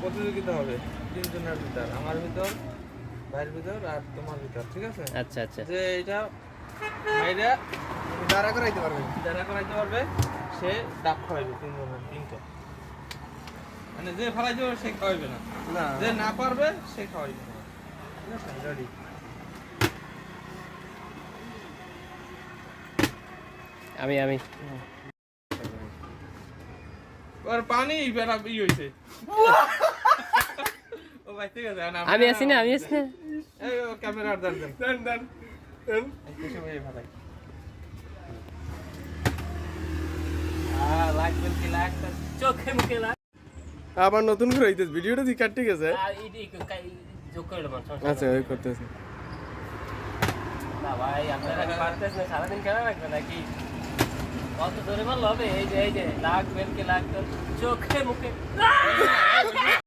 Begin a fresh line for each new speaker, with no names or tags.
প্রতিযোগিতা হবে তিনজনের ভিতর, আমার ভিতর, ভাইয়ের ভিতর আর তোমার ভিতর, ঠিক আছে?
আচ্ছা আচ্ছা।
যে এটা ভাইরা
দাঁড়া করাইতে পারবে।
যারা করাইতে পারবে সে ডাব খাওয়াইবে তিনজনের তিনটা, মানে যে ফেলাইতে পারবে সে খাওয়াইবে না,
না
যে না পারবে সে খাওয়াইবে না, ঠিক আছে? রেডি?
আমি
আর পানি বেড়া ই হইছে। ও ভাই ঠিক আছে,
আমি আছি না।
এই ক্যামেরা দেন দেন
দেন দেন দেন।
একটু সময় ভাই।
লাগবে কি লাগবে চোখে মুখে লাগ।
আবার নতুন করে হইতেছে ভিডিওটা দি কাট ঠিক আছে।
ইডি কাই যোগ করে দেব।
আচ্ছা ওই করতেছে।
না ভাই আপনারা পারতেছ না, সারাদিন কেন রাখবে নাকি? কত ধরে মারল হবে? এই যে লাগবে কি লাগবে চোখে মুখে।